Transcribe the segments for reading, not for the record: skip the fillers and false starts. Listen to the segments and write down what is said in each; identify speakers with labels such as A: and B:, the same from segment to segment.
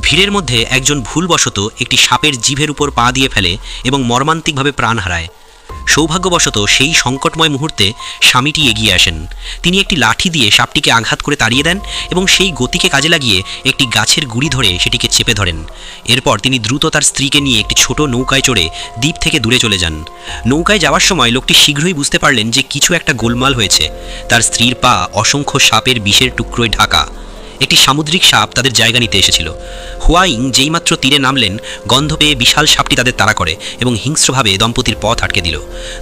A: ভিড়ের মধ্যে একজন ভুলবশত একটি সাপের জিভের উপর পা দিয়ে ফেলে এবং মর্মান্তিকভাবে প্রাণ হারায়। সৌভাগ্যবশত সেই সংকটময় মুহূর্তে স্বামীটি এগিয়ে আসেন। তিনি একটি লাঠি দিয়ে সাপটিকে আঘাত করে তাড়িয়ে দেন এবং সেই গতিকে কাজে লাগিয়ে একটি গাছের গুড়ি ধরে সেটিকে চেপে ধরেন। এরপর তিনি দ্রুত তার স্ত্রীকে নিয়ে একটি ছোট নৌকায় চড়ে দ্বীপ থেকে দূরে চলে যান। নৌকায় যাওয়ার সময় লোকটি শীঘ্রই বুঝতে পারলেন যে কিছু একটা গোলমাল হয়েছে। তার স্ত্রীর পা অসংখ্য সাপের বিষের টুকরোয় ঢাকা। একটি সামুদ্রিক সাপ তাদের জায়গা নিতে এসেছিল। হুয়াইং যেইমাত্র তীরে নামলেন, গন্ধ পেয়ে বিশাল সাপটি তাদের তাড়া করে এবং হিংস্রভাবে দম্পতির পথ আটকে দিল।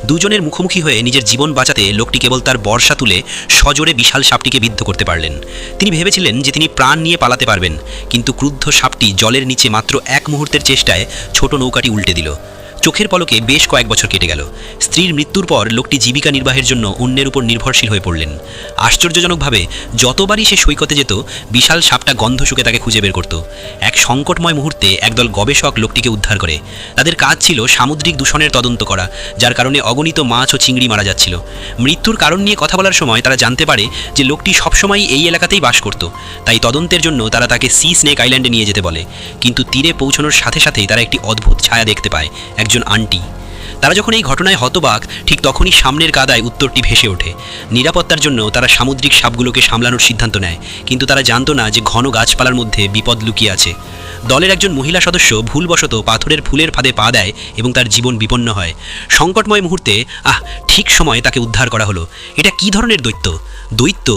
A: দুজনের মুখোমুখি হয়ে নিজের জীবন বাঁচাতে লোকটি কেবল তার বর্শা তুলে সজোরে বিশাল সাপটিকে বিদ্ধ করতে পারলেন। তিনি ভেবেছিলেন যে তিনি প্রাণ নিয়ে পালাতে পারবেন, কিন্তু ক্রুদ্ধ সাপটি জলের নিচে মাত্র এক মুহূর্তের চেষ্টায় ছোট নৌকাটি উল্টে দিল। চোখের পলকে বেশ কয়েক বছর কেটে গেল। স্ত্রীর মৃত্যুর পর লোকটি জীবিকা নির্বাহের জন্য অন্যের উপর নির্ভরশীল হয়ে পড়লেন। আশ্চর্যজনকভাবে যতবারই সে সৈকতে যেত, বিশাল সাপটা গন্ধ শুকে তাকে খুঁজে বের করত। এক সংকটময় মুহূর্তে একদল গবেষক লোকটিকে উদ্ধার করে। তাদের কাজ ছিল সামুদ্রিক দূষণের তদন্ত করা, যার কারণে অগণিত মাছ ও চিংড়ি মারা যাচ্ছিল। মৃত্যুর কারণ নিয়ে কথা বলার সময় তারা জানতে পারে যে লোকটি সবসময়ই এই এলাকাতেই বাস করত। তাই তদন্তের জন্য তারা তাকে সি স্নেক আইল্যান্ডে নিয়ে যেতে বলে। কিন্তু তীরে পৌঁছানোর সাথে সাথেই তারা একটি অদ্ভুত ছায়া দেখতে পায়, একজন আন্টি। তারা যখন এই ঘটনায় হতবাক, ঠিক তখনই সামনের কাদায় উত্তরটি ভেসে ওঠে। নিরাপত্তার জন্য তারা সামুদ্রিক সাপগুলোকে সামলানোর সিদ্ধান্ত নেয়, কিন্তু তারা জানতো না যে ঘন গাছপালার মধ্যে বিপদ লুকিয়ে আছে। দলের একজন মহিলা সদস্য ভুলবশত পাথরের ফুলের ফাঁদে পা দেয় এবং তার জীবন বিপন্ন হয়। সংকটময় মুহূর্তে ঠিক সময়ে তাকে উদ্ধার করা হলো। এটা কি ধরনের দৈত্য?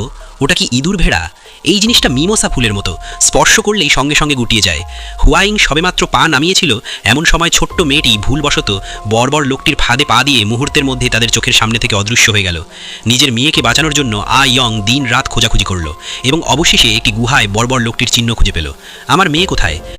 A: ওটা কি ইঁদুর ভেড়া? এই জিনিসটা মিমোসা ফুলের মতো, স্পর্শ করলেই সঙ্গে সঙ্গে গুটিয়ে যায়। হুয়াইং সবেমাত্র পা নামিয়েছিল, এমন সময় ছোট্ট মেয়েটি ভুলবশত বর্বর লোকটির ফাঁদে পা দিয়ে মুহূর্তের মধ্যে তাদের চোখের সামনে থেকে অদৃশ্য হয়ে গেল। নিজের মেয়েকে বাঁচানোর জন্য ইয়ং দিন রাত খোঁজাখুঁজি করল এবং অবশেষে একটি গুহায় বর্বর লোকটির চিহ্ন খুঁজে পেল। আমার মেয়ে কোথায়?